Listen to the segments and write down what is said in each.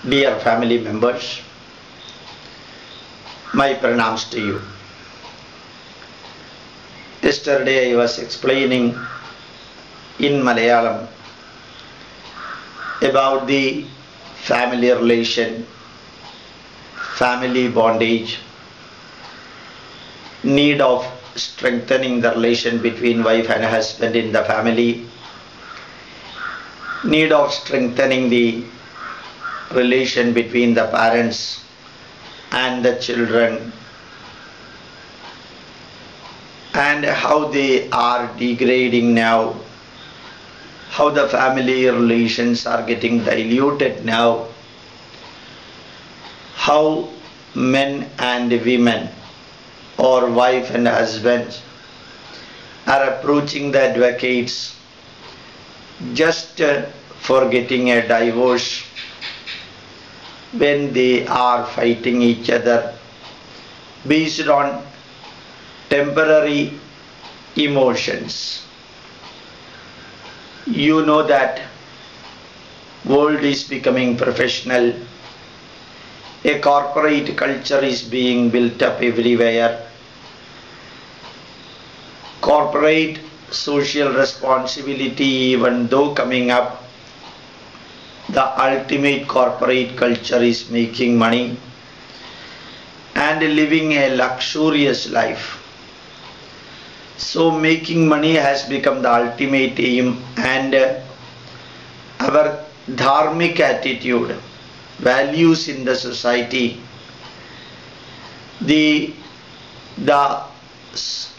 Dear family members, my pranams to you. Yesterday I was explaining in Malayalam about the family relation, family bondage, need of strengthening the relation between wife and husband in the family, need of strengthening the relation between the parents and the children, and how they are degrading now, how the family relations are getting diluted now, how men and women or wife and husband are approaching the advocates just for getting a divorce when they are fighting each other based on temporary emotions. You know that world is becoming professional. A corporate culture is being built up everywhere. Corporate social responsibility, even though coming up, the ultimate corporate culture is making money and living a luxurious life. So making money has become the ultimate aim, and our dharmic attitude, values in the society, the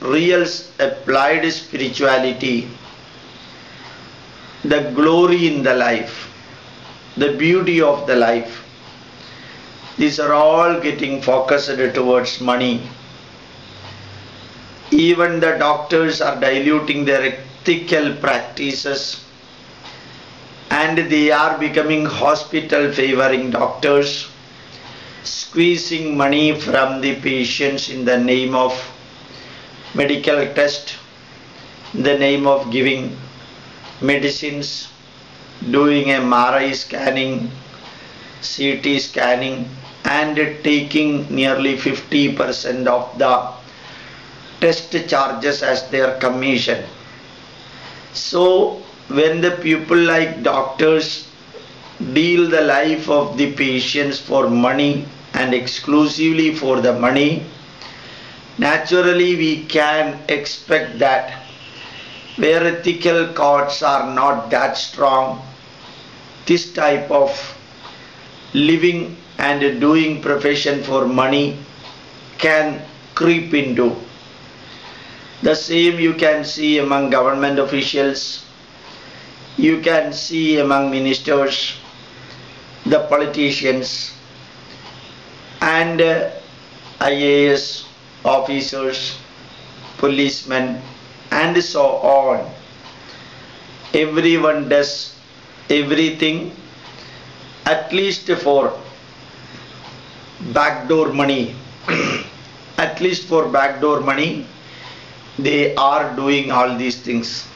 real applied spirituality, the glory in the life, the beauty of the life, these are all getting focused towards money. Even the doctors are diluting their ethical practices, and they are becoming hospital favoring doctors, squeezing money from the patients in the name of medical test, in the name of giving medicines, doing MRI scanning, CT scanning, and taking nearly 50% of the test charges as their commission. So when the people like doctors deal the life of the patients for money and exclusively for the money, naturally we can expect that where ethical codes are not that strong, this type of living and doing profession for money can creep into. The same you can see among government officials, you can see among ministers, the politicians, and IAS officers, policemen, and so on. Everyone does everything at least for backdoor money. At least for backdoor money, they are doing all these things.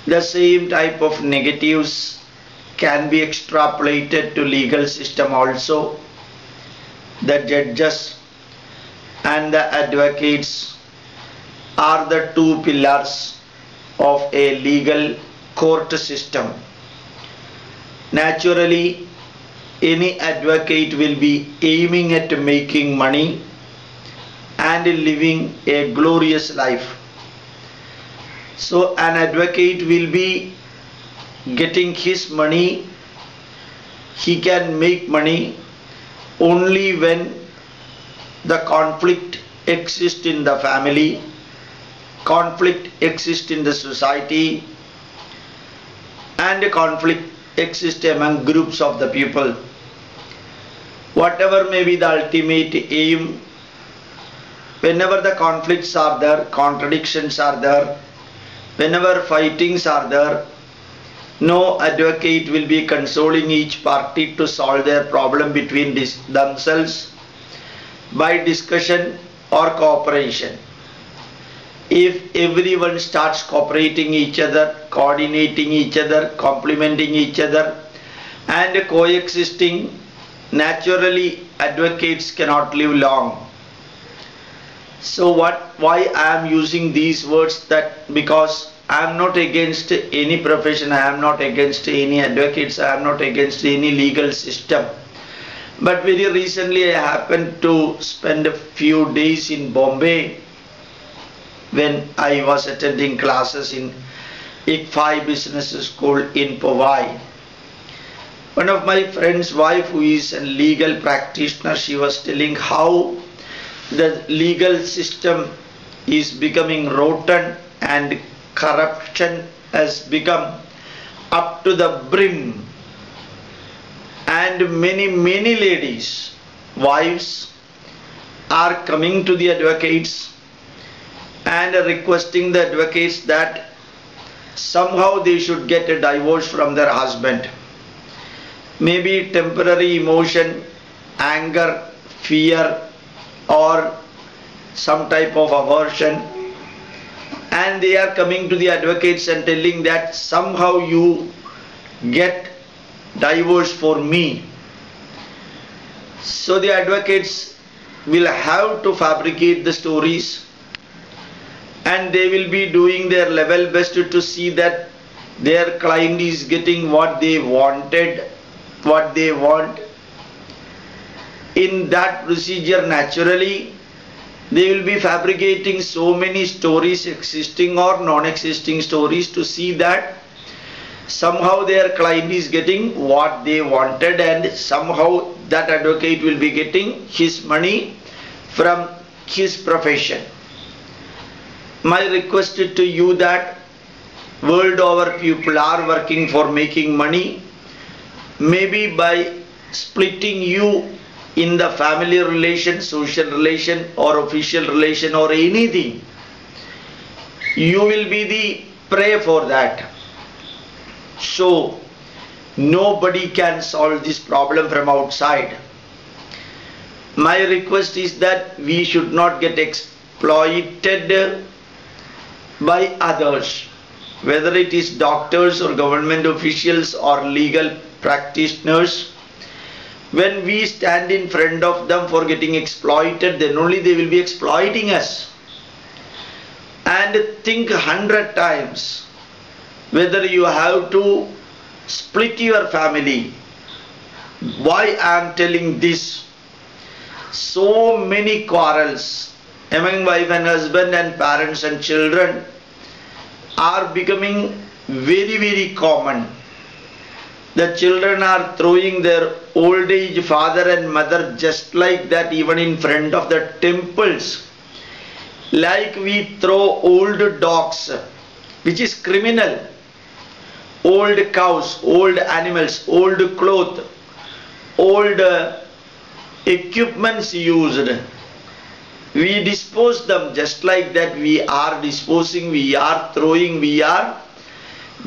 The same type of negatives can be extrapolated to legal system also. The judges and the advocates are the two pillars of a legal court system. Naturally, any advocate will be aiming at making money and living a glorious life. So an advocate will be getting his money, he can make money only when the conflict exists in the family, conflict exists in the society, and conflict exists among groups of the people. Whatever may be the ultimate aim, whenever the conflicts are there, contradictions are there, whenever fightings are there, no advocate will be consoling each party to solve their problem between themselves by discussion or cooperation. If everyone starts cooperating each other, coordinating each other, complementing each other, and coexisting. Naturally advocates cannot live long. So why I am using these words, that because I am not against any profession, I am not against any advocates, I am not against any legal system. But very recently I happened to spend a few days in Bombay when I was attending classes in ICFI Business School in Powai. One of my friend's wife, who is a legal practitioner, she was telling how the legal system is becoming rotten and corruption has become up to the brim, and many ladies, wives, are coming to the advocates and requesting the advocates that somehow they should get a divorce from their husband. Maybe temporary emotion, anger, fear, or some type of aversion, and they are coming to the advocates and telling that somehow you get divorce for me. So the advocates will have to fabricate the stories, and they will be doing their level best to see that their client is getting what they wanted, what they want. In that procedure, naturally they will be fabricating so many stories, existing or non-existing stories, to see that somehow their client is getting what they wanted, and somehow that advocate will be getting his money from his profession. My request to you that world over people are working for making money, maybe by splitting you in the family relation, social relation, or official relation, or anything. You will be the prey for that. So nobody can solve this problem from outside. My request is that we should not get exploited by others, whether it is doctors or government officials or legal practitioners. When we stand in front of them for getting exploited, then only they will be exploiting us. And think 100 times whether you have to split your family. Why I am telling this? So many quarrels among wife and husband and parents and children are becoming very common. The children are throwing their old age father and mother just like that, even in front of the temples, like we throw old dogs, which is criminal, old cows, old animals, old cloth, old equipments used. We dispose them just like that. We are disposing, we are throwing, we are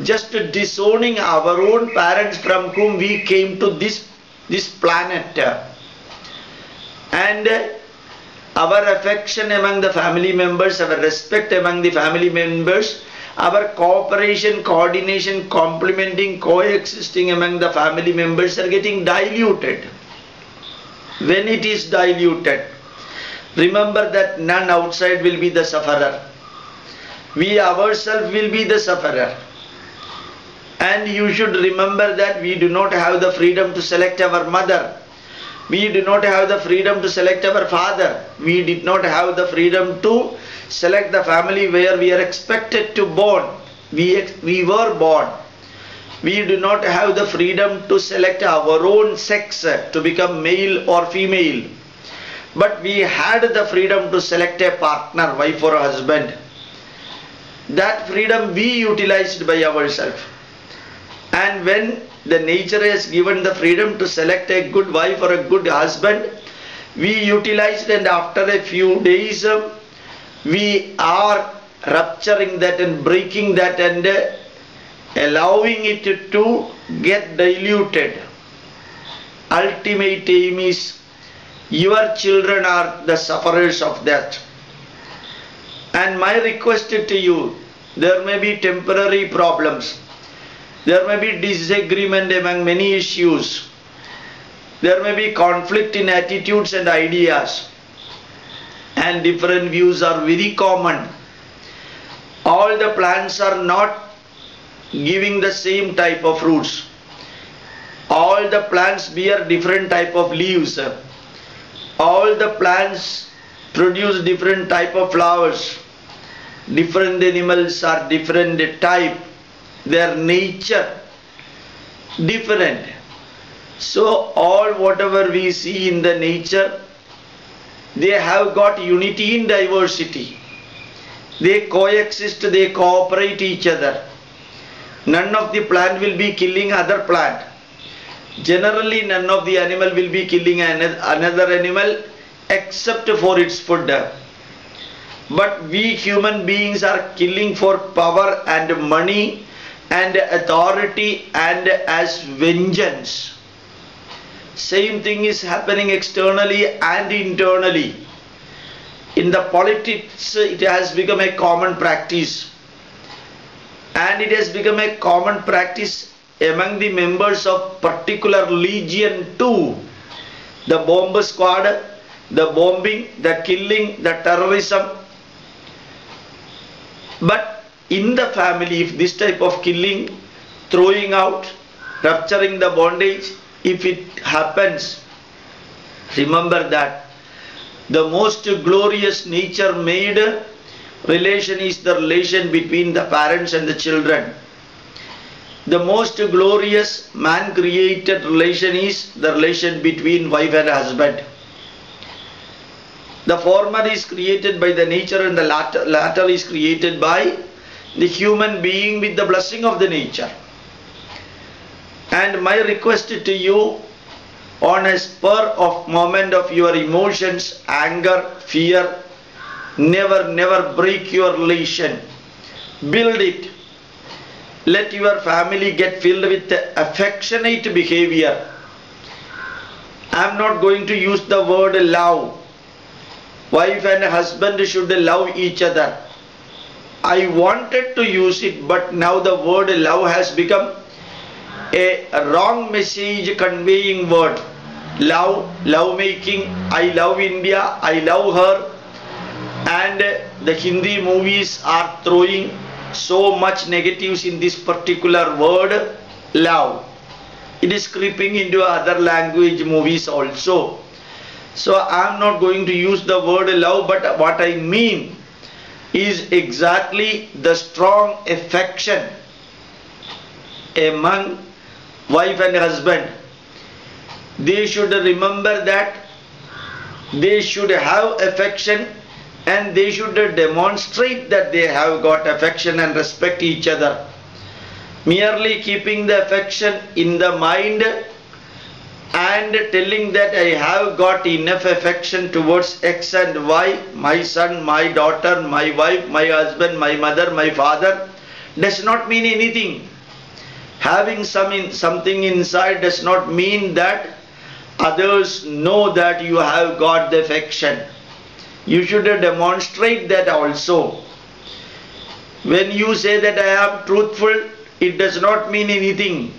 just disowning our own parents from whom we came to this planet. And our affection among the family members, our respect among the family members, our cooperation, coordination, complementing, coexisting among the family members are getting diluted. When it is diluted, remember that none outside will be the sufferer. We ourselves will be the sufferer. And you should remember that we do not have the freedom to select our mother. We do not have the freedom to select our father. We did not have the freedom to select the family where we are expected to born. We were born. We do not have the freedom to select our own sex to become male or female. But we had the freedom to select a partner, wife or husband. That freedom we utilized by ourselves. And when the nature has given the freedom to select a good wife or a good husband, we utilized, and after a few days we are rupturing that and breaking that and allowing it to get diluted. Ultimate aim is your children are the sufferers of that. And my request to you, there may be temporary problems. There may be disagreement among many issues. There may be conflict in attitudes and ideas. And different views are very common. All the plants are not giving the same type of fruits. All the plants bear different type of leaves. All the plants produce different type of flowers. Different animals are different type. Their nature different. So all whatever we see in the nature, they have got unity in diversity. They coexist, they cooperate each other. None of the plant will be killing other plant. Generally none of the animal will be killing another animal except for its food. But we human beings are killing for power and money and authority and as vengeance. Same thing is happening externally and internally. In the politics it has become a common practice, and it has become a common practice among the members of particular legion too. The bomb squad, the bombing, the killing, the terrorism. But in the family, if this type of killing, throwing out, rupturing the bondage, if it happens, remember that the most glorious nature made relation is the relation between the parents and the children. The most glorious man created relation is the relation between wife and husband. The former is created by the nature and the latter is created by the human being with the blessing of the nature. And my request to you, on a spur of moment of your emotions, anger, fear, never break your relation. Build it. Let your family get filled with affectionate behavior. I am not going to use the word love. Wife and husband should love each other. I wanted to use it, but now the word love has become a wrong message conveying word. Love, love making, I love India, I love her. And the Hindi movies are throwing so much negatives in this particular word love. It is creeping into other language movies also. So I am not going to use the word love, but what I mean is exactly the strong affection among wife and husband. They should remember that they should have affection, and they should demonstrate that they have got affection and respect each other. Merely keeping the affection in the mind and telling that I have got enough affection towards X and Y, my son, my daughter, my wife, my husband, my mother, my father, does not mean anything. Having something inside does not mean that others know that you have got the affection. You should demonstrate that also. When you say that I am truthful, it does not mean anything.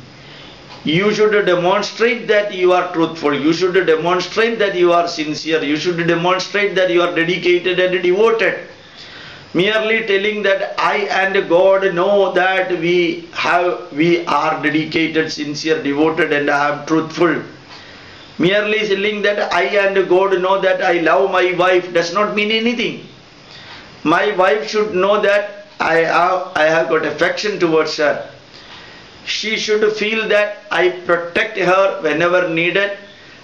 You should demonstrate that you are truthful. You should demonstrate that you are sincere. You should demonstrate that you are dedicated and devoted. Merely telling that I and God know that we are dedicated, sincere, devoted, and I am truthful. Merely telling that I and God know that I love my wife does not mean anything. My wife should know that I have got affection towards her. She should feel that I protect her whenever needed.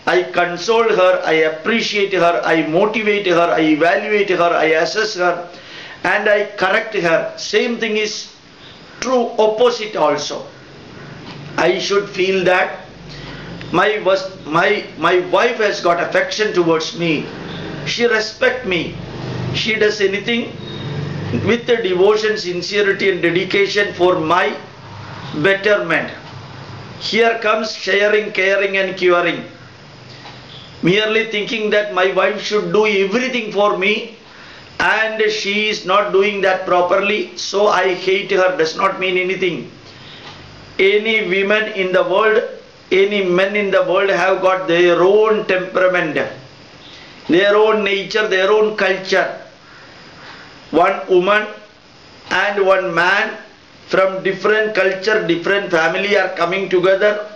I console her, I appreciate her, I motivate her, I evaluate her, I assess her, and I correct her. Same thing is true opposite also. I should feel that my wife has got affection towards me. She respects me. She does anything with the devotion, sincerity and dedication for my betterment. Here comes sharing, caring and curing. Merely thinking that my wife should do everything for me and she is not doing that properly, so I hate her, does not mean anything. any women in the world, any men in the world have got their own temperament, their own nature, their own culture. One woman and one man from different culture, different family are coming together,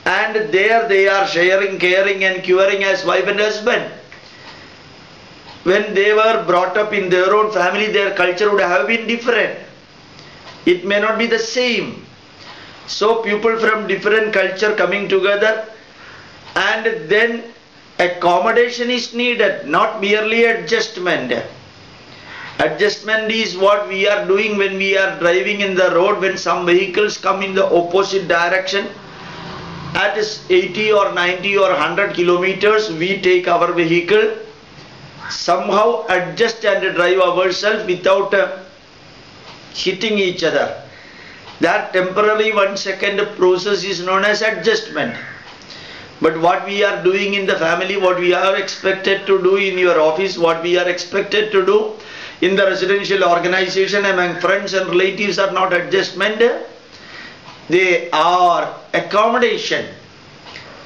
and there they are sharing, caring and curing as wife and husband. When they were brought up in their own family, their culture would have been different. It may not be the same. So people from different culture coming together, and then accommodation is needed, not merely adjustment. Adjustment is what we are doing when we are driving in the road. When some vehicles come in the opposite direction at 80 or 90 or 100 kilometers, we take our vehicle, somehow adjust and drive ourselves without hitting each other. That temporarily 1 second process is known as adjustment. But what we are doing in the family, what we are expected to do in your office, what we are expected to do in the residential organization among friends and relatives are not adjustment. They are accommodation.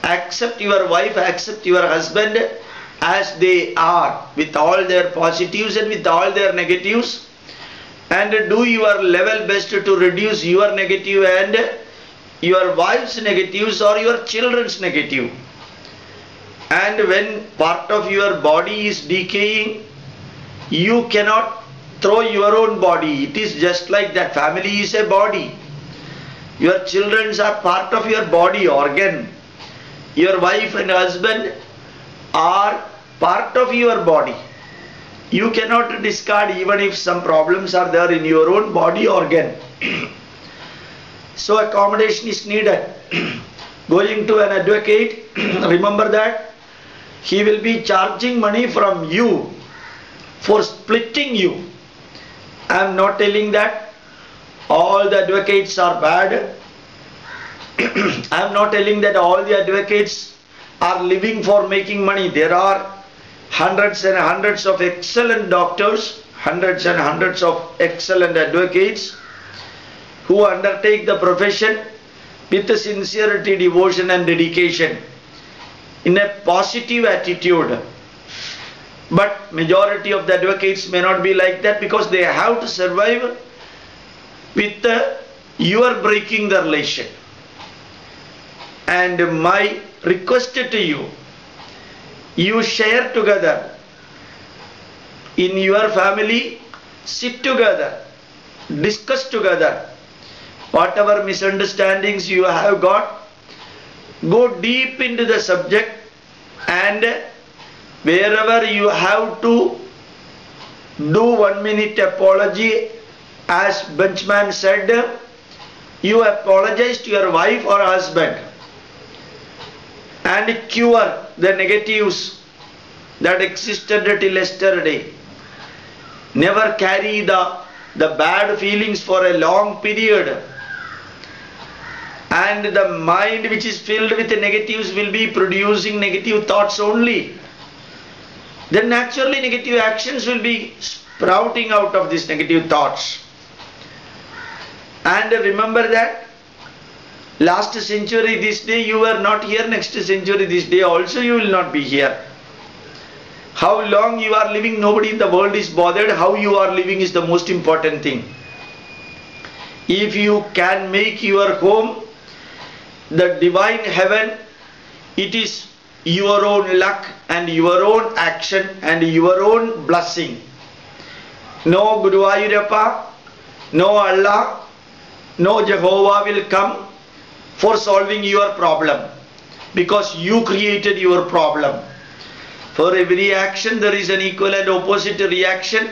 Accept your wife, accept your husband as they are, with all their positives and with all their negatives, and do your level best to reduce your negative and your wife's negatives or your children's negative. And when part of your body is decaying, you cannot throw your own body. It is just like that. Family is a body. Your children are part of your body organ. Your wife and husband are part of your body. You cannot discard even if some problems are there in your own body organ. So accommodation is needed. Going to an advocate, remember that he will be charging money from you for splitting you. I am not telling that all the advocates are bad. I am not telling that all the advocates are living for making money. There are hundreds and hundreds of excellent doctors, hundreds and hundreds of excellent advocates who undertake the profession with sincerity, devotion and dedication, in a positive attitude. But majority of the advocates may not be like that, because they have to survive with your breaking the relation. And my request to you, you share together in your family, sit together, discuss together. Whatever misunderstandings you have got, go deep into the subject, and wherever you have to do 1 minute apology, as Benchman said, you apologize to your wife or husband and cure the negatives that existed till yesterday. Never carry the bad feelings for a long period. And the mind which is filled with negatives will be producing negative thoughts only. Then naturally negative actions will be sprouting out of these negative thoughts. And remember that last century this day you were not here, next century this day also you will not be here. How long you are living, nobody in the world is bothered. How you are living is the most important thing. If you can make your home the divine heaven, it is your own luck and your own action and your own blessing. No Guru Ayurappa, no Allah, no Jehovah will come for solving your problem, because you created your problem. For every action there is an equal and opposite reaction,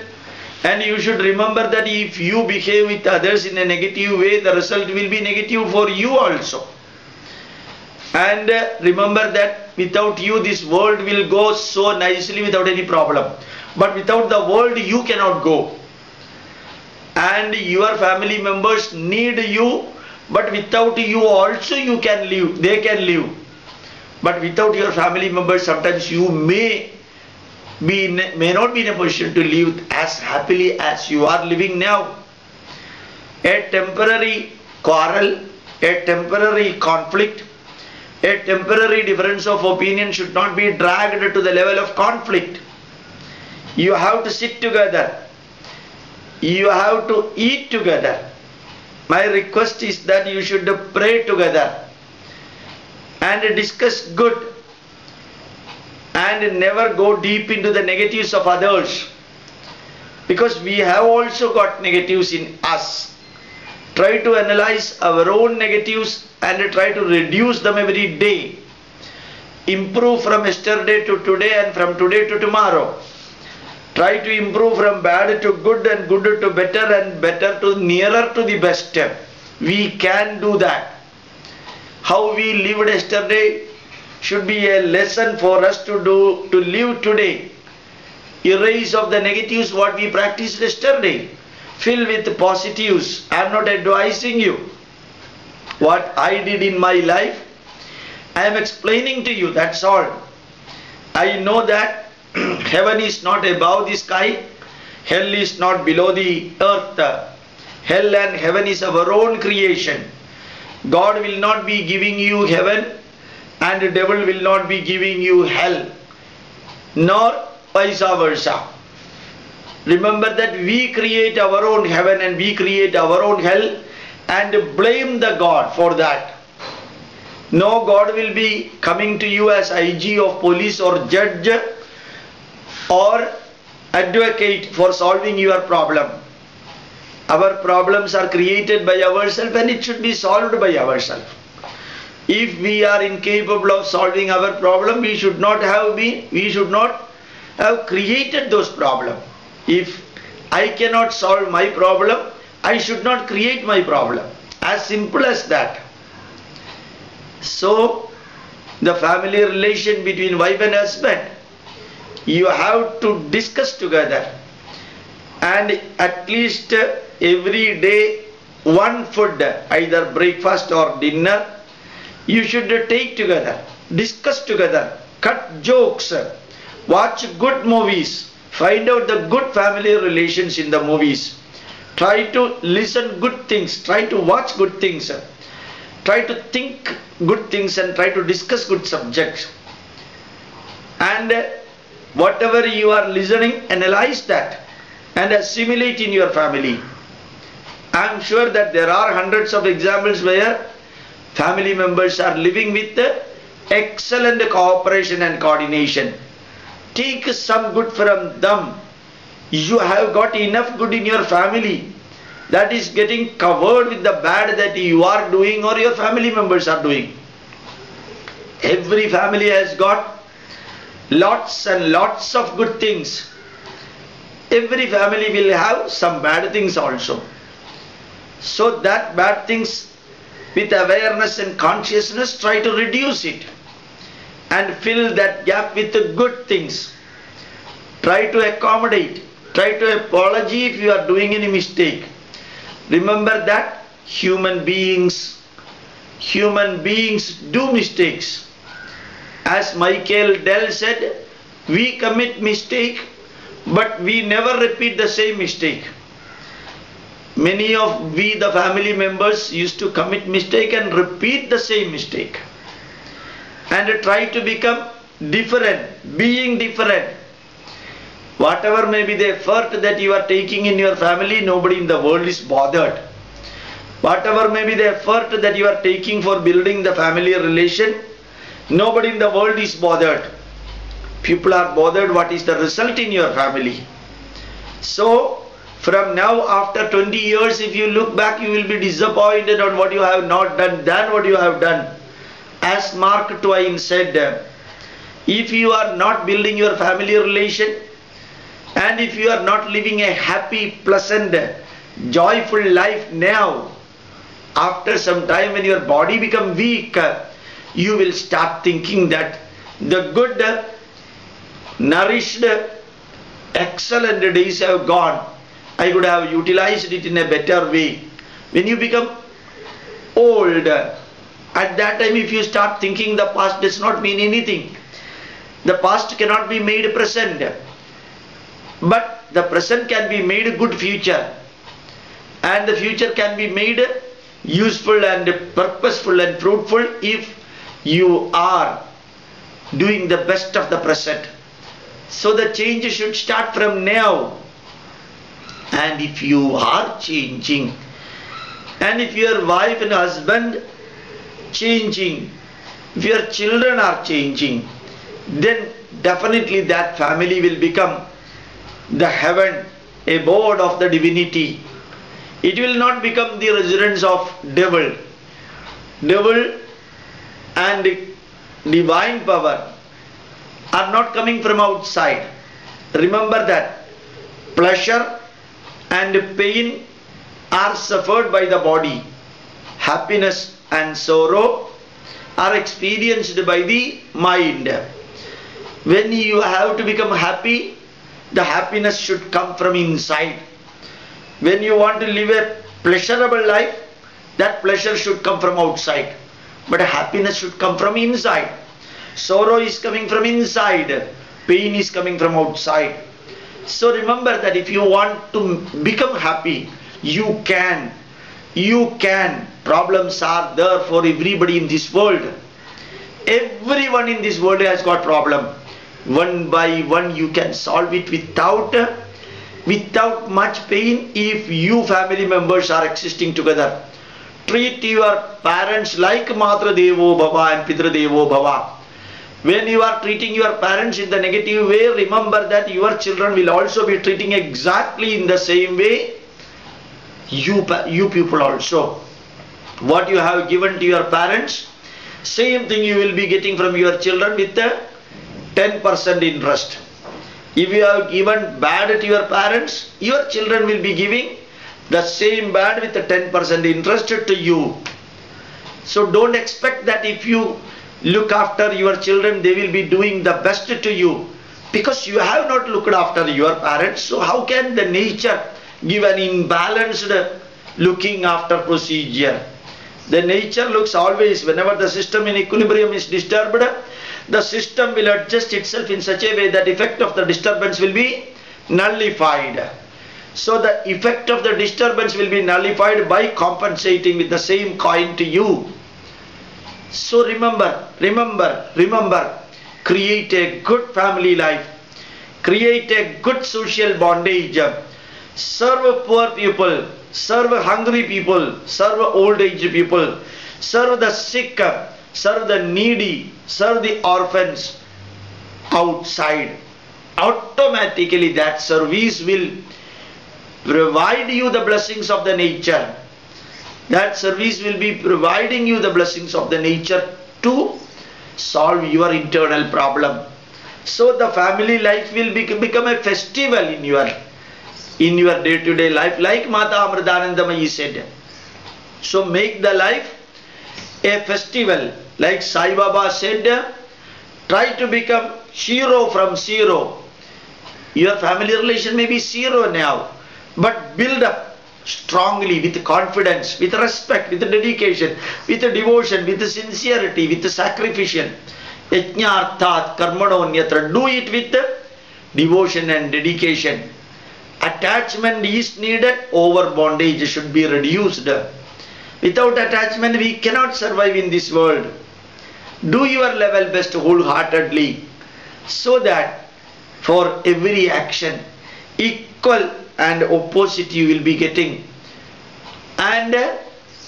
and you should remember that if you behave with others in a negative way, the result will be negative for you also. And remember that without you this world will go so nicely without any problem. But without the world you cannot go. And your family members need you, but without you also you can live, they can live. But without your family members, sometimes you may not be in a position to live as happily as you are living now. A temporary quarrel, a temporary conflict, a temporary difference of opinion should not be dragged to the level of conflict. You have to sit together. You have to eat together. My request is that you should pray together and discuss good and never go deep into the negatives of others, because we have also got negatives in us. Try to analyze our own negatives and try to reduce them every day. Improve from yesterday to today and from today to tomorrow. Try to improve from bad to good and good to better and better to nearer to the best. We can do that. How we lived yesterday should be a lesson for us to do, to live today. Erase of the negatives what we practiced yesterday. Fill with positives. I am not advising you what I did in my life. I am explaining to you, that's all. I know that heaven is not above the sky, hell is not below the earth. Hell and heaven is our own creation. God will not be giving you heaven and the devil will not be giving you hell, nor vice versa. Remember that we create our own heaven and we create our own hell, and blame the God for that. No God will be coming to you as IG of police or judge or advocate for solving your problem. Our problems are created by ourselves and it should be solved by ourselves. If we are incapable of solving our problem, we should not have created those problems. If I cannot solve my problem, I should not create my problem. As simple as that. So, the family relation between wife and husband, you have to discuss together, and at least every day one food, either breakfast or dinner, you should take together, discuss together, cut jokes, watch good movies, find out the good family relations in the movies, try to listen good things, try to watch good things, try to think good things and try to discuss good subjects. And whatever you are listening, analyze that and assimilate in your family. I am sure that there are hundreds of examples where family members are living with excellent cooperation and coordination. Take some good from them. You have got enough good in your family that is getting covered with the bad that you are doing or your family members are doing. Every family has got lots and lots of good things. Every family will have some bad things also. So that bad things, with awareness and consciousness, try to reduce it and fill that gap with the good things. Try to accommodate. Try to apologize if you are doing any mistake. Remember that human beings do mistakes. As Michael Dell said, we commit mistake, but we never repeat the same mistake. Many of we, the family members, used to commit mistake and repeat the same mistake. And try to become different, being different. Whatever may be the effort that you are taking in your family, nobody in the world is bothered. Whatever may be the effort that you are taking for building the family relation, nobody in the world is bothered. People are bothered what is the result in your family. So, from now, after 20 years, if you look back, you will be disappointed on what you have not done than what you have done. As Mark Twain said, if you are not building your family relation, and if you are not living a happy, pleasant, joyful life now, after some time when your body becomes weak, you will start thinking that the good, nourished, excellent days have gone. I could have utilized it in a better way. When you become old, at that time if you start thinking the past does not mean anything. The past cannot be made present. But the present can be made a good future. And the future can be made useful and purposeful and fruitful if you are doing the best of the present. So the change should start from now. And if you are changing, and if your wife and husband changing, if your children are changing, then definitely that family will become the heaven, abode of the divinity. It will not become the residence of devil. Devil and divine power are not coming from outside. Remember that pleasure and pain are suffered by the body. Happiness and sorrow are experienced by the mind. When you have to become happy, the happiness should come from inside. When you want to live a pleasurable life, that pleasure should come from outside. But happiness should come from inside. Sorrow is coming from inside. Pain is coming from outside. So remember that if you want to become happy, you can. You can. Problems are there for everybody in this world. Everyone in this world has got problem. One by one you can solve it without much pain if you family members are existing together. Treat your parents like Matra Devo Bhava and Pitra Devo Bhava. When you are treating your parents in the negative way, remember that your children will also be treating exactly in the same way you people also. What you have given to your parents, same thing you will be getting from your children with the 10% interest. If you have given bad to your parents, your children will be giving the same bad with the 10% interest to you. So don't expect that if you look after your children, they will be doing the best to you, because you have not looked after your parents. So how can the nature give an imbalanced looking after procedure? The nature looks always, whenever the system in equilibrium is disturbed, the system will adjust itself in such a way that effect of the disturbance will be nullified. So the effect of the disturbance will be nullified by compensating with the same coin to you. So remember, create a good family life, create a good social bondage, serve poor people, serve hungry people, serve old age people, serve the sick, serve the needy, serve the orphans outside. Automatically that service will provide you the blessings of the nature. That service will be providing you the blessings of the nature to solve your internal problem. So the family life will become a festival in your day-to-day life, like Mata Amritanandamayi said. So make the life a festival. Like Sai Baba said, try to become hero from zero. Your family relation may be zero now, but build up strongly with confidence, with respect, with dedication, with devotion, with sincerity, with sacrifice. Yajñarthat karmanonyatra. Do it with devotion and dedication. Attachment is needed, over bondage should be reduced. Without attachment we cannot survive in this world. Do your level best wholeheartedly, so that for every action equal and opposite you will be getting. And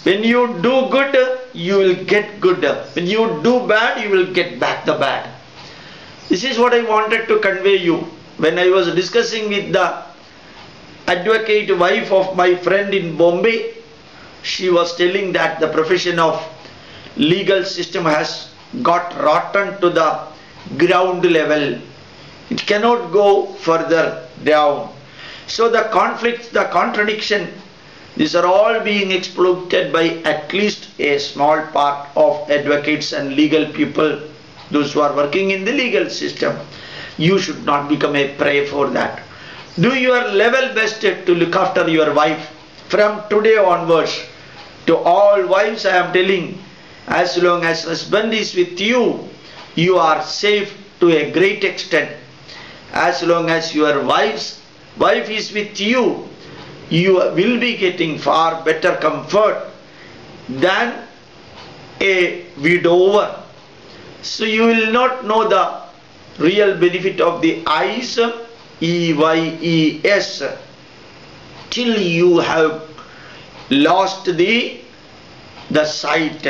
when you do good, you will get good. When you do bad, you will get back the bad. This is what I wanted to convey you. When I was discussing with the advocate wife of my friend in Bombay, she was telling that the profession of legal system has got rotten to the ground level. It cannot go further down. So the conflicts, the contradiction, these are all being exploited by at least a small part of advocates and legal people, those who are working in the legal system. You should not become a prey for that. Do your level best to look after your wife. From today onwards, to all wives I am telling, as long as husband is with you, you are safe to a great extent. As long as your wife is with you, you will be getting far better comfort than a widower. So you will not know the real benefit of the eyes, EYES, till you have lost the sight.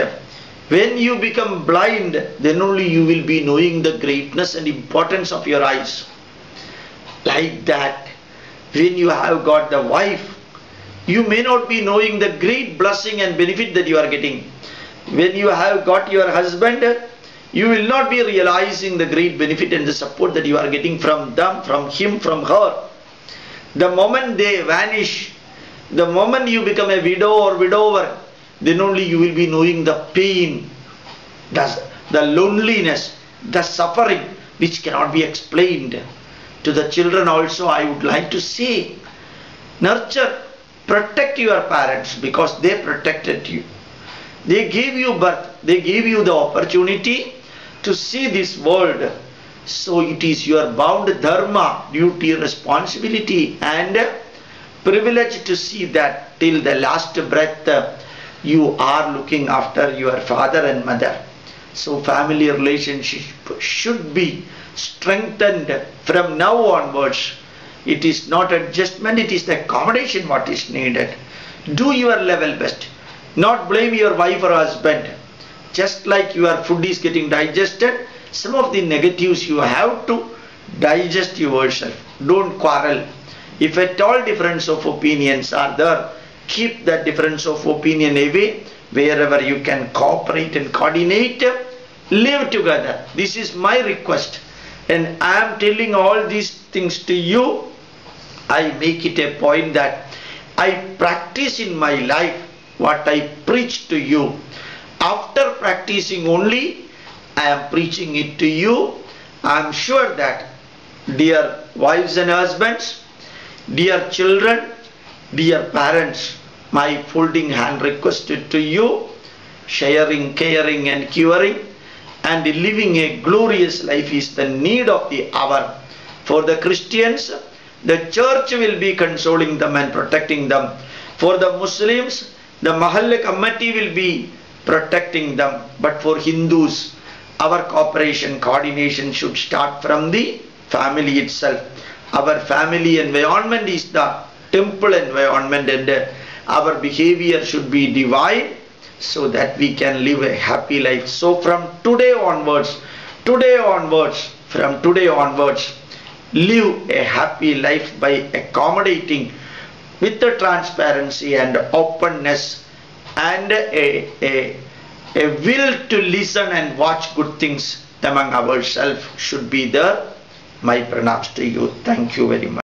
When you become blind, then only you will be knowing the greatness and importance of your eyes. Like that, when you have got the wife, you may not be knowing the great blessing and benefit that you are getting. When you have got your husband, you will not be realizing the great benefit and the support that you are getting from them, from him, from her. The moment they vanish, the moment you become a widow or widower, then only you will be knowing the pain, the loneliness, the suffering which cannot be explained. To the children also I would like to say, nurture, protect your parents because they protected you. They gave you birth, they gave you the opportunity to see this world. So it is your bound dharma, duty, responsibility and privilege to see that till the last breath you are looking after your father and mother. So family relationship should be strengthened from now onwards. It is not adjustment, it is the accommodation what is needed. Do your level best. Not blame your wife or husband. Just like your food is getting digested, some of the negatives you have to digest yourself. Don't quarrel. If at all difference of opinions are there, keep that difference of opinion away. Wherever you can cooperate and coordinate, live together. This is my request. And I am telling all these things to you. I make it a point that I practice in my life what I preach to you. After practicing only, I am preaching it to you. I am sure that, dear wives and husbands, dear children, dear parents, my folding hand requested to you, sharing, caring and curing and living a glorious life is the need of the hour. For the Christians, the church will be consoling them and protecting them. For the Muslims, the Mahalla committee will be protecting them. But for Hindus, our cooperation, coordination should start from the family itself. Our family environment is the temple environment and our behavior should be divine so that we can live a happy life. So from today onwards, live a happy life by accommodating with the transparency and openness and a will to listen and watch good things among ourselves should be there. My pranams to you. Thank you very much.